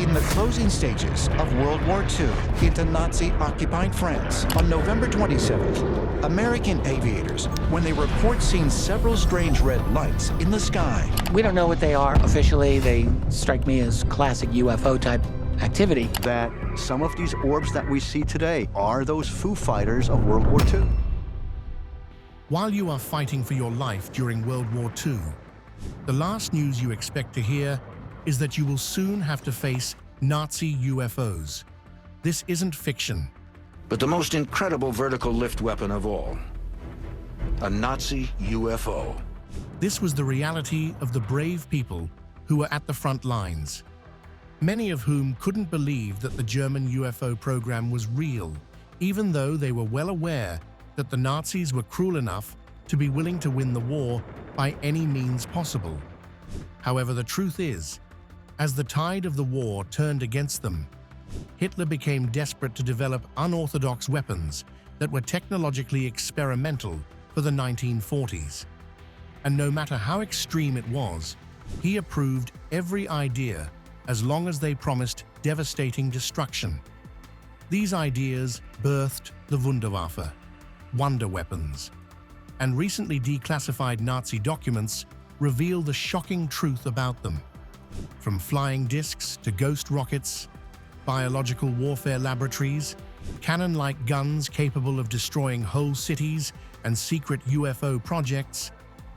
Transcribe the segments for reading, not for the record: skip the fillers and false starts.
in the closing stages of World War II into Nazi-occupied France on November 27th, American aviators, when they report seeing several strange red lights in the sky. We don't know what they are officially. They strike me as classic UFO type activity. That some of these orbs that we see today are those Foo Fighters of World War II. While you are fighting for your life during World War II, the last news you expect to hear is that you will soon have to face Nazi UFOs. This isn't fiction. But the most incredible vertical lift weapon of all, a Nazi UFO. This was the reality of the brave people who were at the front lines, many of whom couldn't believe that the German UFO program was real, even though they were well aware that the Nazis were cruel enough to be willing to win the war by any means possible. However, the truth is, as the tide of the war turned against them, Hitler became desperate to develop unorthodox weapons that were technologically experimental for the 1940s. And no matter how extreme it was, he approved every idea as long as they promised devastating destruction. These ideas birthed the Wunderwaffe, wonder weapons, and recently declassified Nazi documents reveal the shocking truth about them. From flying discs to ghost rockets, biological warfare laboratories, cannon-like guns capable of destroying whole cities, and secret UFO projects.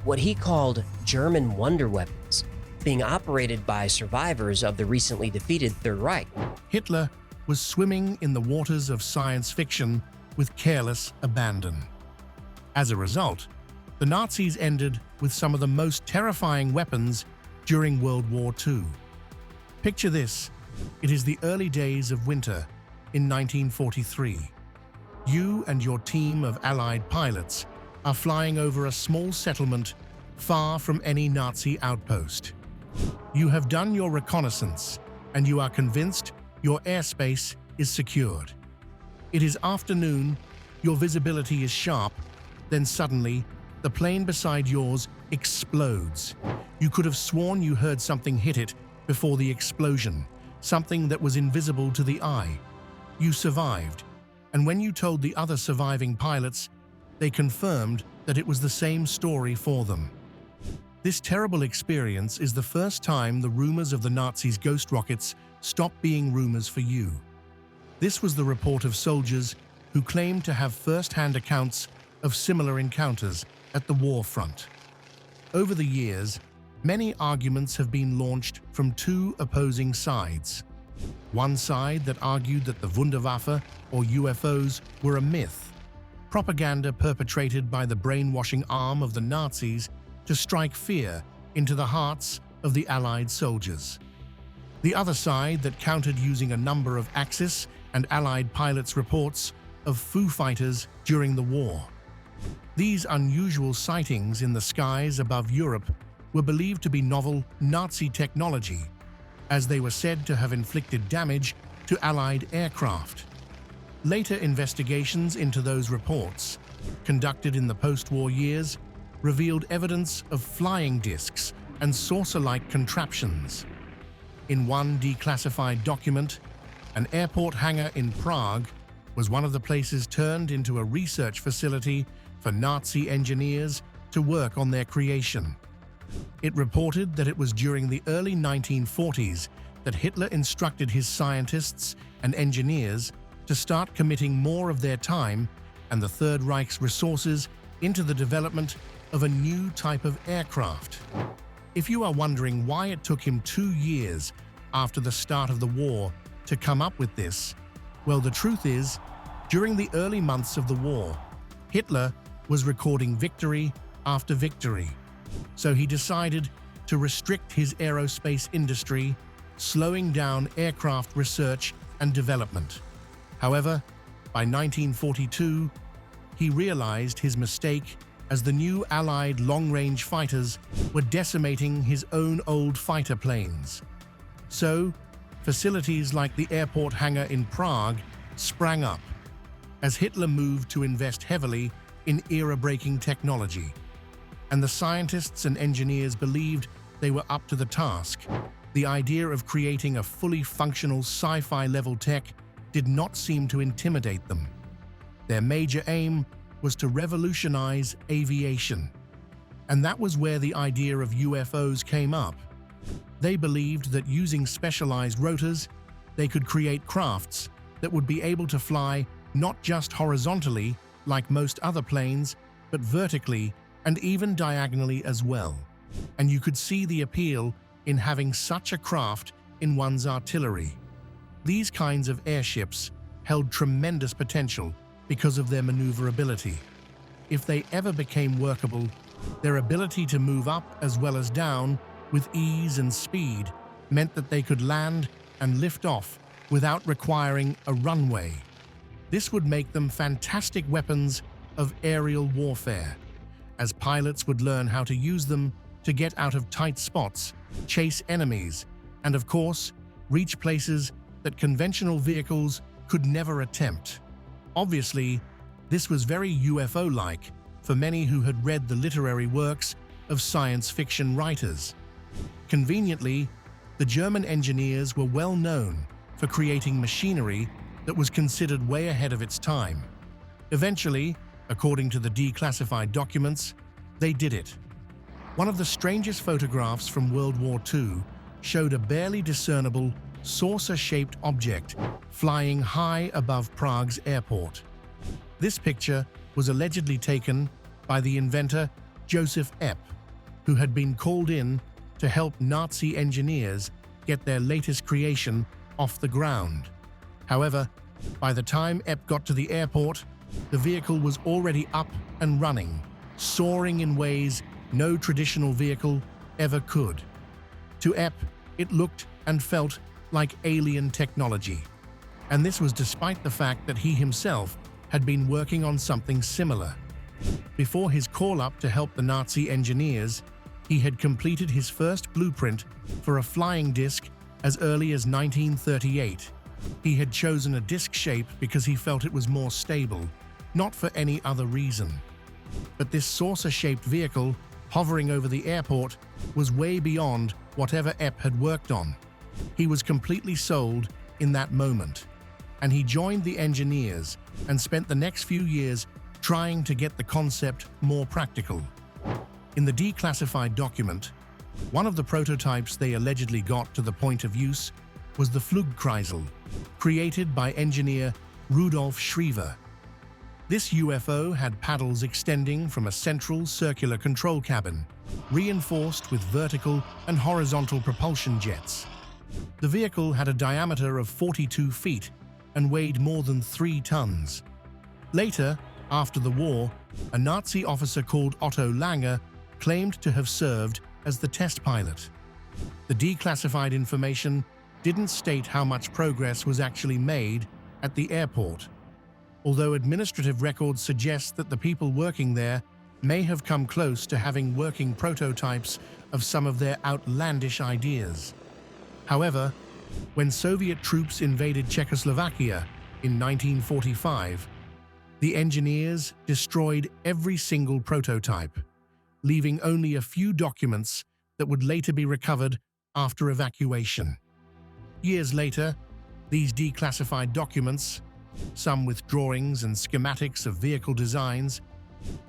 What he called German wonder weapons, being operated by survivors of the recently defeated Third Reich. Hitler was swimming in the waters of science fiction with careless abandon. As a result, the Nazis ended with some of the most terrifying weapons during World War II. Picture this: it is the early days of winter in 1943. You and your team of Allied pilots are flying over a small settlement far from any Nazi outpost. You have done your reconnaissance, and you are convinced your airspace is secured. It is afternoon, your visibility is sharp, then suddenly, the plane beside yours explodes. You could have sworn you heard something hit it before the explosion, something that was invisible to the eye. You survived, and when you told the other surviving pilots, they confirmed that it was the same story for them. This terrible experience is the first time the rumors of the Nazis' ghost rockets stopped being rumors for you. This was the report of soldiers who claimed to have first-hand accounts of similar encounters at the war front. Over the years, many arguments have been launched from two opposing sides. One side that argued that the Wunderwaffe, or UFOs, were a myth, propaganda perpetrated by the brainwashing arm of the Nazis to strike fear into the hearts of the Allied soldiers. The other side that countered using a number of Axis and Allied pilots' reports of Foo Fighters during the war. These unusual sightings in the skies above Europe were believed to be novel Nazi technology, as they were said to have inflicted damage to Allied aircraft. Later investigations into those reports, conducted in the post-war years, revealed evidence of flying discs and saucer-like contraptions. In one declassified document, an airport hangar in Prague was one of the places turned into a research facility for Nazi engineers to work on their creation. It reported that it was during the early 1940s that Hitler instructed his scientists and engineers to start committing more of their time and the Third Reich's resources into the development of a new type of aircraft. If you are wondering why it took him 2 years after the start of the war to come up with this, well, the truth is, during the early months of the war, Hitler was recording victory after victory. So he decided to restrict his aerospace industry, slowing down aircraft research and development. However, by 1942, he realized his mistake as the new Allied long-range fighters were decimating his own old fighter planes. So, facilities like the airport hangar in Prague sprang up, as Hitler moved to invest heavily in era-breaking technology, and the scientists and engineers believed they were up to the task. The idea of creating a fully functional sci-fi level tech did not seem to intimidate them. Their major aim was to revolutionize aviation. And that was where the idea of UFOs came up. They believed that using specialized rotors, they could create crafts that would be able to fly not just horizontally, like most other planes, but vertically and even diagonally as well. And you could see the appeal in having such a craft in one's artillery. These kinds of airships held tremendous potential because of their maneuverability. If they ever became workable, their ability to move up as well as down with ease and speed meant that they could land and lift off without requiring a runway. This would make them fantastic weapons of aerial warfare, as pilots would learn how to use them to get out of tight spots, chase enemies, and of course, reach places that conventional vehicles could never attempt. Obviously, this was very UFO-like for many who had read the literary works of science fiction writers. Conveniently, the German engineers were well known for creating machinery that was considered way ahead of its time. Eventually, according to the declassified documents, they did it. One of the strangest photographs from World War II showed a barely discernible saucer-shaped object flying high above Prague's airport. This picture was allegedly taken by the inventor Joseph Epp, who had been called in to help Nazi engineers get their latest creation off the ground. However, by the time Epp got to the airport, the vehicle was already up and running, soaring in ways no traditional vehicle ever could. To Epp, it looked and felt like alien technology. And this was despite the fact that he himself had been working on something similar. Before his call-up to help the Nazi engineers, he had completed his first blueprint for a flying disc as early as 1938. He had chosen a disc shape because he felt it was more stable, not for any other reason. But this saucer-shaped vehicle hovering over the airport was way beyond whatever Epp had worked on. He was completely sold in that moment, and he joined the engineers and spent the next few years trying to get the concept more practical. In the declassified document, one of the prototypes they allegedly got to the point of use was the Flugkreisel, created by engineer Rudolf Schriever. This UFO had paddles extending from a central circular control cabin, reinforced with vertical and horizontal propulsion jets. The vehicle had a diameter of 42 feet and weighed more than 3 tons. Later, after the war, a Nazi officer called Otto Lange claimed to have served as the test pilot. The declassified information didn't state how much progress was actually made at the airport, although administrative records suggest that the people working there may have come close to having working prototypes of some of their outlandish ideas. However, when Soviet troops invaded Czechoslovakia in 1945, the engineers destroyed every single prototype, leaving only a few documents that would later be recovered after evacuation. Years later, these declassified documents, some with drawings and schematics of vehicle designs,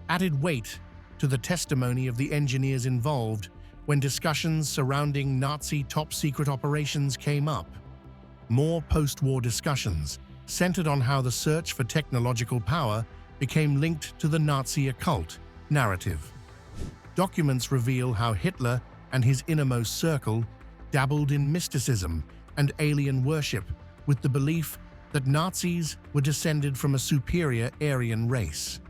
added weight to the testimony of the engineers involved when discussions surrounding Nazi top-secret operations came up. More post-war discussions centered on how the search for technological power became linked to the Nazi occult narrative. Documents reveal how Hitler and his innermost circle dabbled in mysticism and alien worship with the belief that Nazis were descended from a superior Aryan race.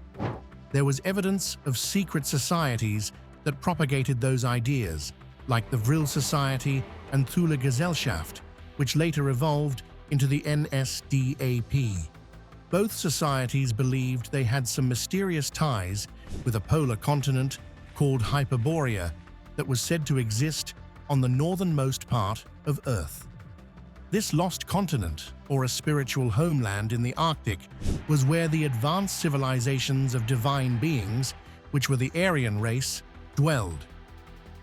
There was evidence of secret societies that propagated those ideas, like the Vril Society and Thule Gesellschaft, which later evolved into the NSDAP. Both societies believed they had some mysterious ties with a polar continent called Hyperborea that was said to exist on the northernmost part of Earth. This lost continent, or a spiritual homeland in the Arctic, was where the advanced civilizations of divine beings, which were the Aryan race, dwelled.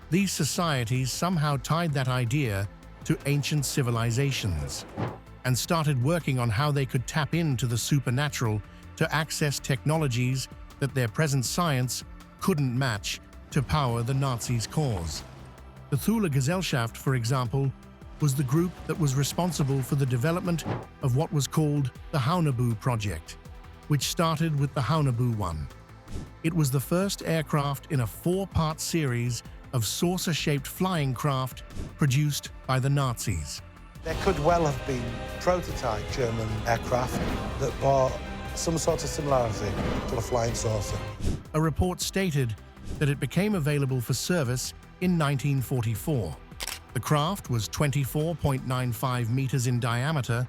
These societies somehow tied that idea to ancient civilizations and started working on how they could tap into the supernatural to access technologies that their present science couldn't match to power the Nazis' cause. The Thule Gesellschaft, for example, was the group that was responsible for the development of what was called the Haunebu project, which started with the Haunebu 1. It was the first aircraft in a 4-part series of saucer-shaped flying craft produced by the Nazis. There could well have been prototype German aircraft that bore some sort of similarity to a flying saucer. A report stated that it became available for service in 1944. The craft was 24.95 meters in diameter.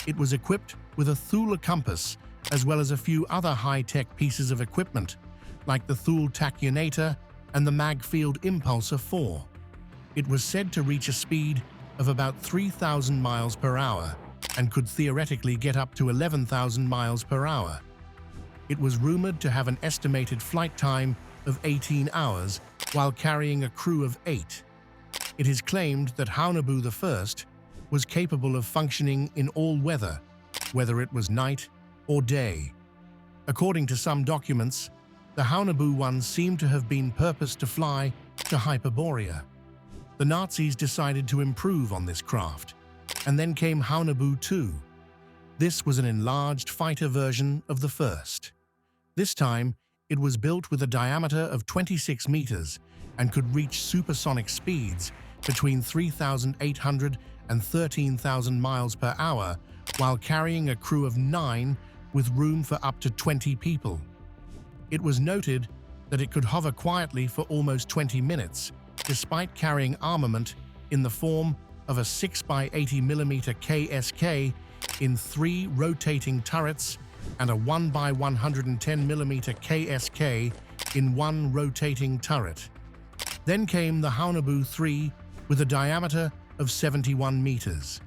It was equipped with a Thule compass, as well as a few other high-tech pieces of equipment, like the Thule tachyonator and the Magfield Impulsor 4. It was said to reach a speed of about 3,000 miles per hour and could theoretically get up to 11,000 miles per hour. It was rumored to have an estimated flight time of 18 hours while carrying a crew of 8. It is claimed that Haunebu I was capable of functioning in all weather, whether it was night or day. According to some documents, the Haunebu 1 seemed to have been purposed to fly to Hyperborea. The Nazis decided to improve on this craft, and then came Haunebu 2. This was an enlarged fighter version of the first. This time, it was built with a diameter of 26 meters and could reach supersonic speeds between 3,800 and 13,000 miles per hour while carrying a crew of 9 with room for up to 20 people. It was noted that it could hover quietly for almost 20 minutes, despite carrying armament in the form of a 6x80mm KSK in 3 rotating turrets and a 1x110mm KSK in 1 rotating turret. Then came the Haunebu 3 with a diameter of 71 meters.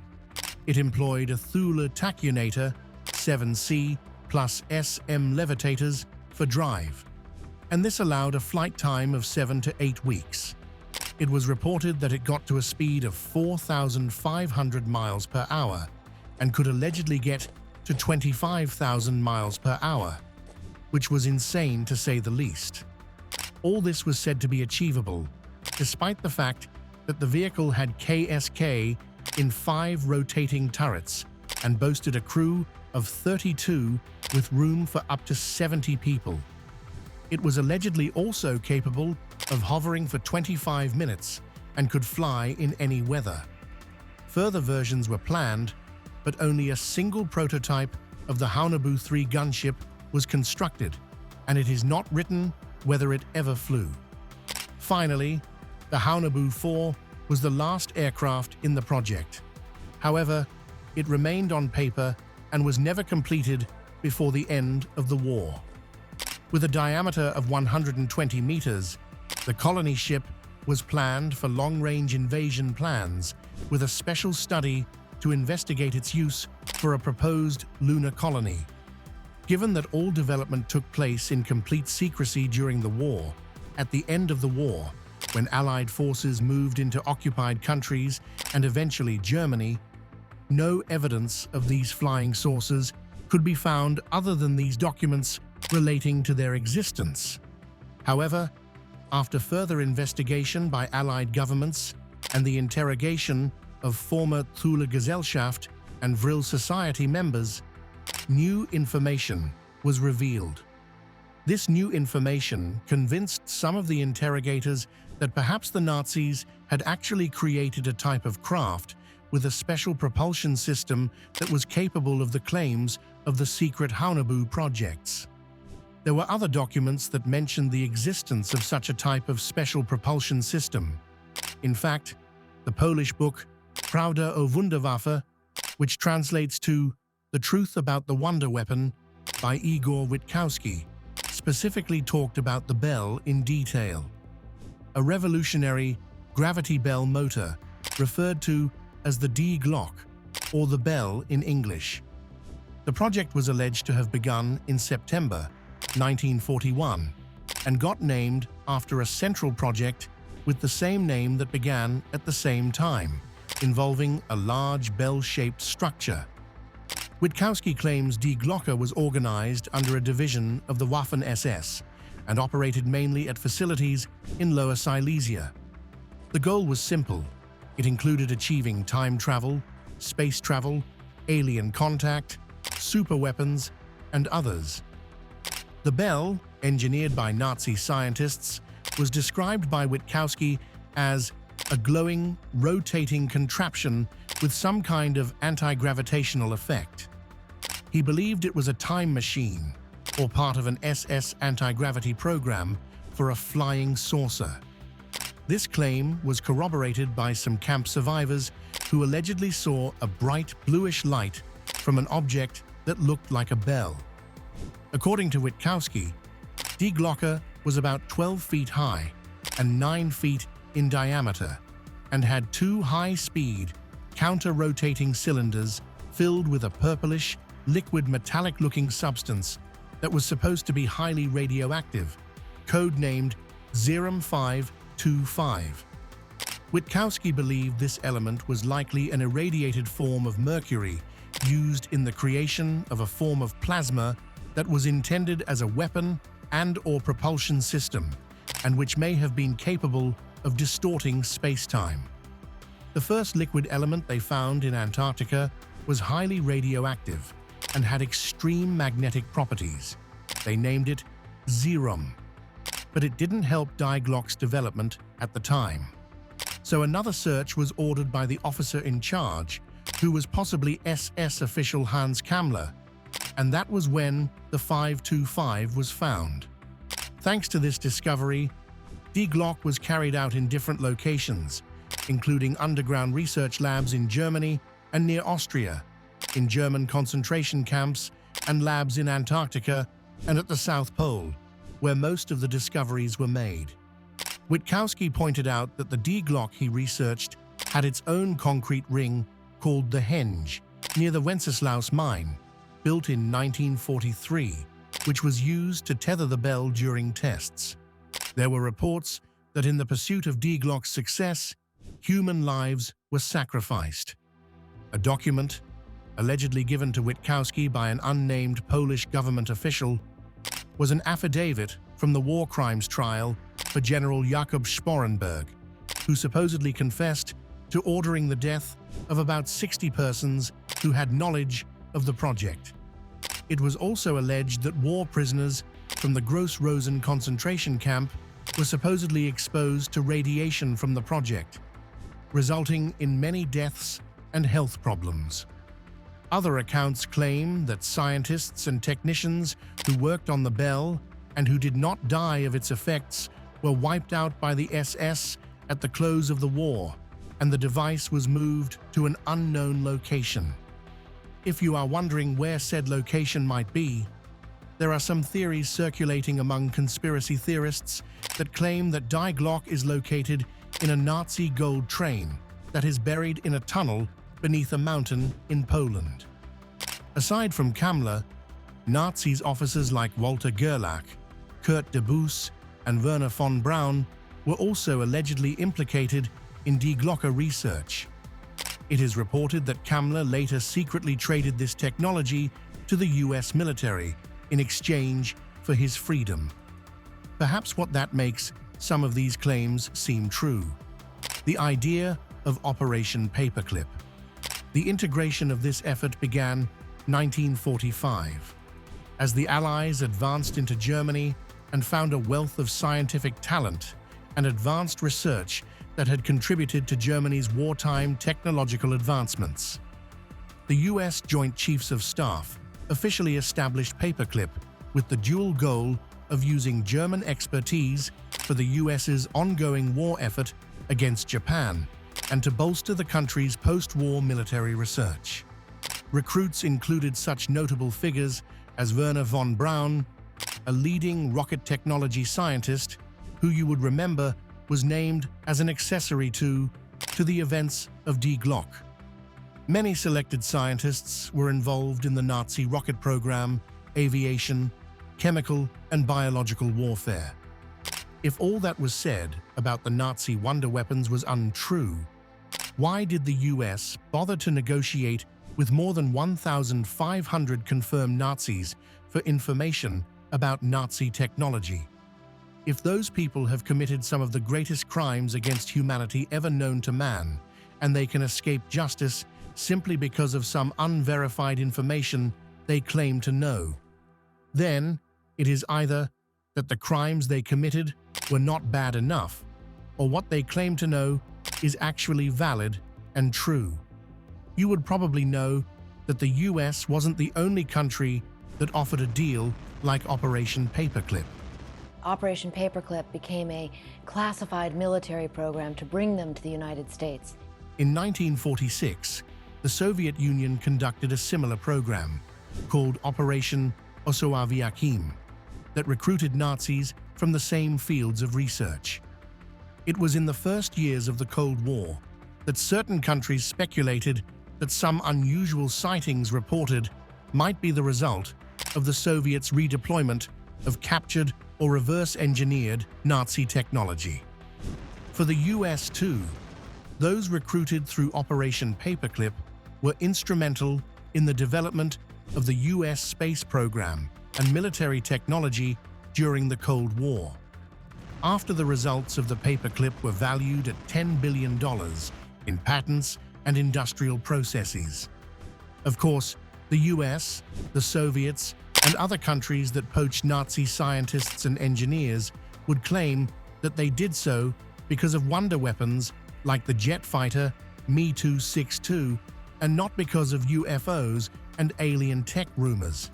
It employed a Thule tachyonator, 7C plus SM levitators for drive, and this allowed a flight time of 7 to 8 weeks. It was reported that it got to a speed of 4,500 miles per hour and could allegedly get to 25,000 miles per hour, which was insane to say the least. All this was said to be achievable, despite the fact that the vehicle had KSK in 5 rotating turrets and boasted a crew of 32 with room for up to 70 people. It was allegedly also capable of hovering for 25 minutes and could fly in any weather. Further versions were planned, but only a single prototype of the Haunebu 3 gunship was constructed, and it is not written whether it ever flew. Finally, the Haunebu 4 was the last aircraft in the project. However, it remained on paper and was never completed before the end of the war. With a diameter of 120 meters, the colony ship was planned for long-range invasion plans with a special study to investigate its use for a proposed lunar colony. Given that all development took place in complete secrecy during the war, at the end of the war, when Allied forces moved into occupied countries and eventually Germany, no evidence of these flying saucers could be found other than these documents relating to their existence. However, after further investigation by Allied governments and the interrogation of former Thule Gesellschaft and Vril Society members, new information was revealed. This new information convinced some of the interrogators that perhaps the Nazis had actually created a type of craft with a special propulsion system that was capable of the claims of the secret Haunebu projects. There were other documents that mentioned the existence of such a type of special propulsion system. In fact, the Polish book Prawda o Wunderwaffe, which translates to The Truth About the Wonder Weapon by Igor Witkowski, specifically talked about the bell in detail. A revolutionary gravity bell motor referred to as the D Glock, or the bell in English. The project was alleged to have begun in September 1941 and got named after a central project with the same name that began at the same time, involving a large bell-shaped structure. Witkowski claims Die Glocke was organized under a division of the Waffen-SS and operated mainly at facilities in Lower Silesia. The goal was simple. It included achieving time travel, space travel, alien contact, superweapons, and others. The bell, engineered by Nazi scientists, was described by Witkowski as a glowing, rotating contraption with some kind of anti-gravitational effect. He believed it was a time machine, or part of an SS anti-gravity program for a flying saucer. This claim was corroborated by some camp survivors who allegedly saw a bright bluish light from an object that looked like a bell. According to Witkowski, Die Glocke was about 12 feet high and 9 feet in diameter and had two high-speed, counter-rotating cylinders filled with a purplish, liquid metallic-looking substance that was supposed to be highly radioactive, codenamed Serum 525. Witkowski believed this element was likely an irradiated form of mercury used in the creation of a form of plasma that was intended as a weapon and/or propulsion system, and which may have been capable of distorting space-time. The first liquid element they found in Antarctica was highly radioactive and had extreme magnetic properties. They named it Serum, but it didn't help Die Glocke's development at the time. So another search was ordered by the officer in charge, who was possibly SS official Hans Kammler, and that was when the 525 was found. Thanks to this discovery, Die Glocke was carried out in different locations, including underground research labs in Germany and near Austria, in German concentration camps and labs in Antarctica and at the South Pole, where most of the discoveries were made. Witkowski pointed out that the Die Glocke he researched had its own concrete ring called the Henge, near the Wenceslaus mine, built in 1943, which was used to tether the bell during tests. There were reports that in the pursuit of Die Glocke's success, human lives were sacrificed. A document, allegedly given to Witkowski by an unnamed Polish government official, was an affidavit from the war crimes trial for General Jakob Sporenberg, who supposedly confessed to ordering the death of about 60 persons who had knowledge of the project. It was also alleged that war prisoners from the Gross Rosen concentration camp were supposedly exposed to radiation from the project, resulting in many deaths and health problems. Other accounts claim that scientists and technicians who worked on the bell and who did not die of its effects were wiped out by the SS at the close of the war, and the device was moved to an unknown location. If you are wondering where said location might be, there are some theories circulating among conspiracy theorists that claim that Die Glocke is located in a Nazi gold train that is buried in a tunnel beneath a mountain in Poland. Aside from Kammler, Nazis officers like Walter Gerlach, Kurt de Boos, and Werner von Braun were also allegedly implicated in Die Glocke research. It is reported that Kammler later secretly traded this technology to the US military in exchange for his freedom. Perhaps what that makes some of these claims seem true. The idea of Operation Paperclip. The integration of this effort began 1945, as the Allies advanced into Germany and found a wealth of scientific talent and advanced research that had contributed to Germany's wartime technological advancements. The US Joint Chiefs of Staff officially established Paperclip with the dual goal of using German expertise for the US's ongoing war effort against Japan and to bolster the country's post-war military research. Recruits included such notable figures as Werner von Braun, a leading rocket technology scientist who you would remember was named as an accessory to the events of Die Glocke. Many selected scientists were involved in the Nazi rocket program, aviation, chemical and biological warfare. If all that was said about the Nazi wonder weapons was untrue, Why did the US bother to negotiate with more than 1,500 confirmed Nazis for information about Nazi technology? If those people have committed some of the greatest crimes against humanity ever known to man, and they can escape justice simply because of some unverified information they claim to know, then it is either that the crimes they committed were not bad enough, or what they claim to know is actually valid and true. You would probably know that the US wasn't the only country that offered a deal like Operation Paperclip. Operation Paperclip became a classified military program to bring them to the United States. In 1946, the Soviet Union conducted a similar program, called Operation Osoaviakim, that recruited Nazis from the same fields of research. It was in the first years of the Cold War that certain countries speculated that some unusual sightings reported might be the result of the Soviets' redeployment of captured or reverse-engineered Nazi technology. For the US too, those recruited through Operation Paperclip were instrumental in the development of the US space program and military technology during the Cold War. After the results of the Paperclip were valued at $10 billion in patents and industrial processes. Of course, the US, the Soviets, and other countries that poached Nazi scientists and engineers would claim that they did so because of wonder weapons like the jet fighter Me-262 and not because of UFOs and alien tech rumors.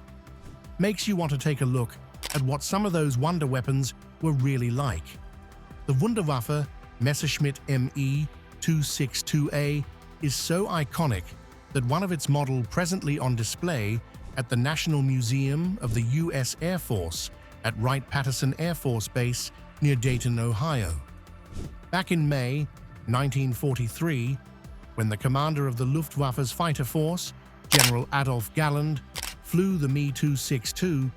Makes you want to take a look at what some of those wonder weapons were really like. The Wunderwaffe Messerschmitt Me-262A is so iconic that one of its model presently on display at the National Museum of the U.S. Air Force at Wright-Patterson Air Force Base near Dayton, Ohio. Back in May 1943, when the commander of the Luftwaffe's fighter force, General Adolf Galland, flew the Me-262,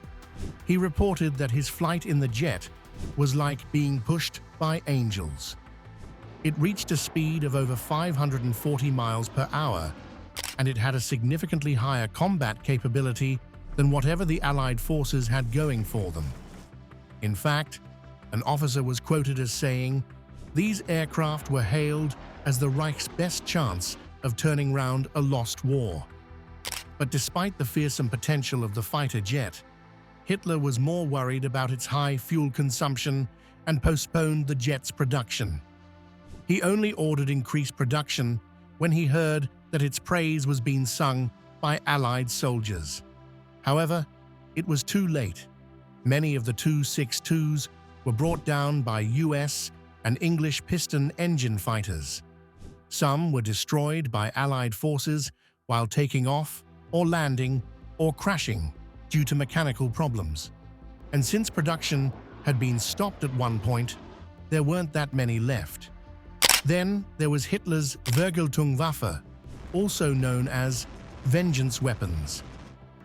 he reported that his flight in the jet was like being pushed by angels. It reached a speed of over 540 miles per hour, and it had a significantly higher combat capability than whatever the Allied forces had going for them. In fact, an officer was quoted as saying, "These aircraft were hailed as the Reich's best chance of turning round a lost war." But despite the fearsome potential of the fighter jet, Hitler was more worried about its high fuel consumption and postponed the jet's production. He only ordered increased production when he heard that its praise was being sung by Allied soldiers. However, it was too late. Many of the 262s were brought down by US and English piston engine fighters. Some were destroyed by Allied forces while taking off or landing or crashing due to mechanical problems. And since production had been stopped at one point, there weren't that many left. Then there was Hitler's Vergeltungswaffe, also known as vengeance weapons.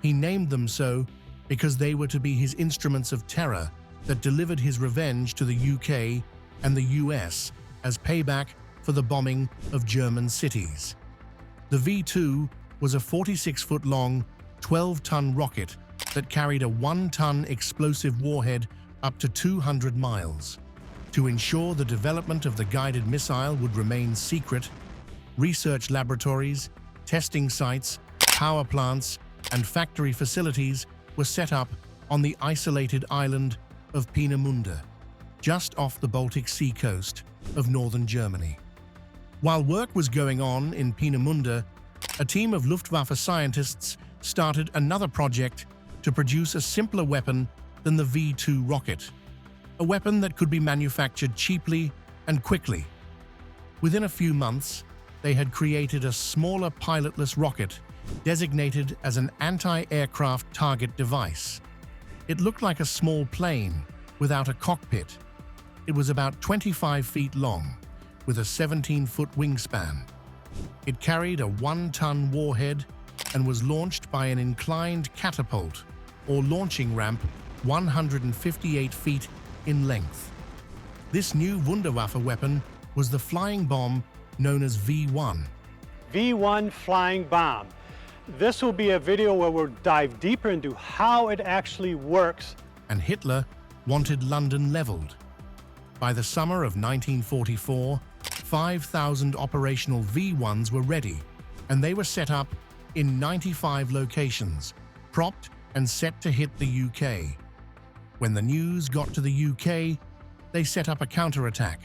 He named them so because they were to be his instruments of terror that delivered his revenge to the UK and the US as payback for the bombing of German cities. The V2 was a 46-foot-long, 12-ton rocket that carried a 1-ton explosive warhead up to 200 miles. To ensure the development of the guided missile would remain secret, research laboratories, testing sites, power plants, and factory facilities were set up on the isolated island of Peenemünde, just off the Baltic Sea coast of northern Germany. While work was going on in Peenemünde, a team of Luftwaffe scientists started another project to produce a simpler weapon than the V2 rocket, a weapon that could be manufactured cheaply and quickly. Within a few months, they had created a smaller pilotless rocket designated as an anti-aircraft target device. It looked like a small plane without a cockpit. It was about 25 feet long, with a 17-foot wingspan. It carried a 1-ton warhead and was launched by an inclined catapult, or launching ramp, 158 feet in length. This new Wunderwaffe weapon was the flying bomb known as V1. V1 flying bomb. This will be a video where we'll dive deeper into how it actually works. And Hitler wanted London leveled. By the summer of 1944, 5,000 operational V1s were ready, and they were set up in 95 locations, propped and set to hit the UK. When the news got to the UK, they set up a counterattack,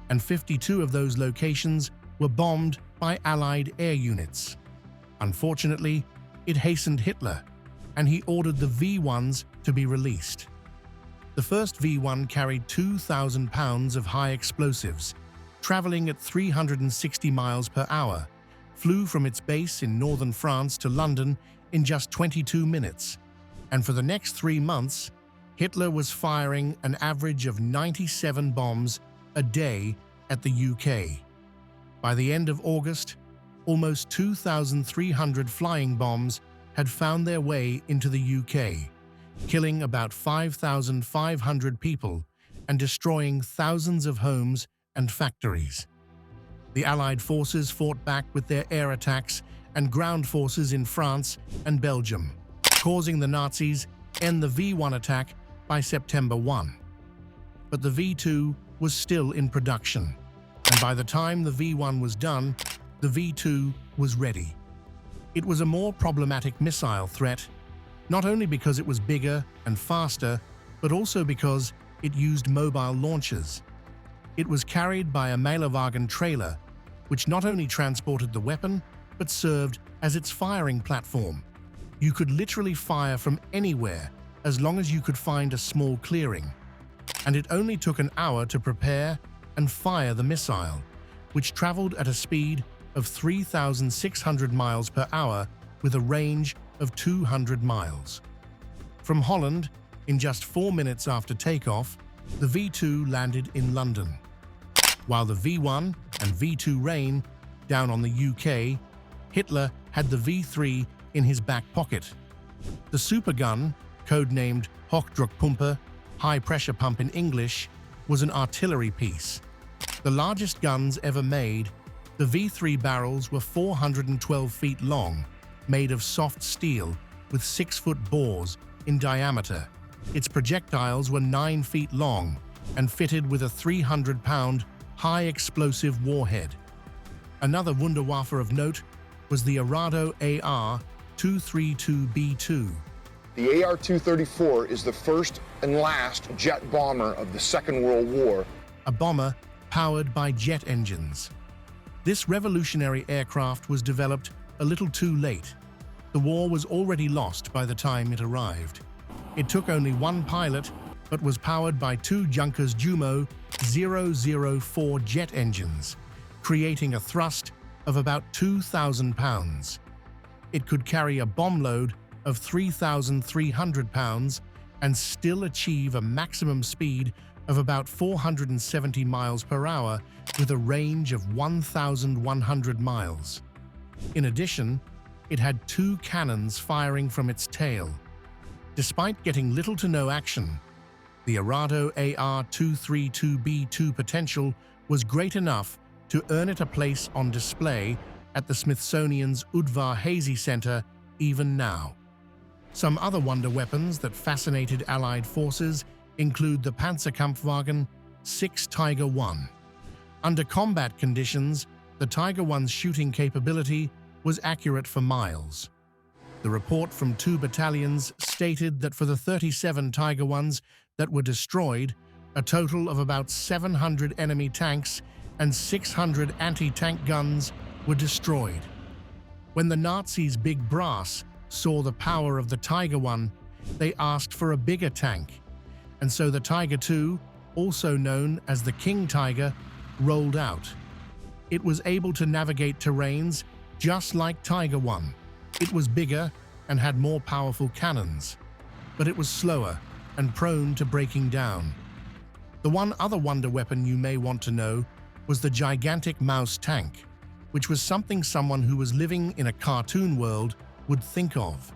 and 52 of those locations were bombed by Allied air units. Unfortunately, it hastened Hitler, and he ordered the V1s to be released. The first V1 carried 2,000 pounds of high explosives, traveling at 360 miles per hour, flew from its base in northern France to London in just 22 minutes, and for the next 3 months, Hitler was firing an average of 97 bombs a day at the UK. By the end of August, almost 2,300 flying bombs had found their way into the UK, killing about 5,500 people and destroying thousands of homes and factories. The Allied forces fought back with their air attacks and ground forces in France and Belgium, causing the Nazis end the V1 attack by September 1. But the V2 was still in production, and by the time the V1 was done, the V2 was ready. It was a more problematic missile threat, not only because it was bigger and faster, but also because it used mobile launchers. It was carried by a Mählerwagen trailer, which not only transported the weapon, but served as its firing platform. You could literally fire from anywhere as long as you could find a small clearing. And it only took an hour to prepare and fire the missile, which traveled at a speed of 3,600 miles per hour with a range of 200 miles. From Holland, in just 4 minutes after takeoff, the V2 landed in London. While the V1 and V2 reigned down on the UK, Hitler had the V3 in his back pocket. The supergun, codenamed Hochdruckpumpe, high-pressure pump in English, was an artillery piece. The largest guns ever made, the V3 barrels were 412 feet long, made of soft steel with 6-foot bores in diameter. Its projectiles were 9 feet long and fitted with a 300-pound high-explosive warhead. Another Wunderwaffe of note was the Arado AR-232B2. The AR-234 is the first and last jet bomber of the Second World War. A bomber powered by jet engines. This revolutionary aircraft was developed a little too late. The war was already lost by the time it arrived. It took only one pilot, but was powered by 2 Junkers Jumo 004 jet engines, creating a thrust of about 2,000 pounds. It could carry a bomb load of 3,300 pounds and still achieve a maximum speed of about 470 miles per hour with a range of 1,100 miles. In addition, it had 2 cannons firing from its tail. Despite getting little to no action, the Arado AR-232B2 potential was great enough to earn it a place on display at the Smithsonian's Udvar-Hazy Center even now. Some other wonder weapons that fascinated Allied forces include the Panzerkampfwagen 6 Tiger I. Under combat conditions, the Tiger I's shooting capability was accurate for miles. The report from 2 battalions stated that for the 37 Tiger I's that were destroyed, a total of about 700 enemy tanks and 600 anti-tank guns were destroyed. When the Nazis' big brass saw the power of the Tiger I, they asked for a bigger tank, and so the Tiger II, also known as the King Tiger, rolled out. It was able to navigate terrains just like Tiger I. It was bigger and had more powerful cannons, but it was slower and prone to breaking down. The one other wonder weapon you may want to know was the gigantic mouse tank, which was something someone who was living in a cartoon world would think of.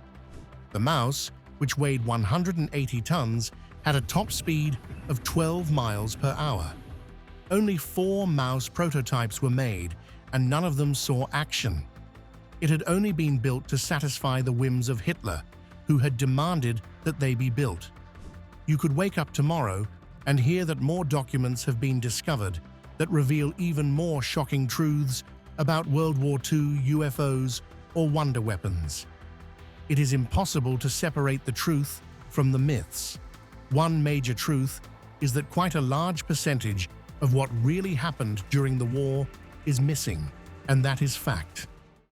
The mouse, which weighed 180 tons, had a top speed of 12 miles per hour. Only 4 mouse prototypes were made, and none of them saw action. It had only been built to satisfy the whims of Hitler, who had demanded that they be built. You could wake up tomorrow and hear that more documents have been discovered that reveal even more shocking truths about World War II UFOs or wonder weapons. It is impossible to separate the truth from the myths. One major truth is that quite a large percentage of what really happened during the war is missing, and that is fact.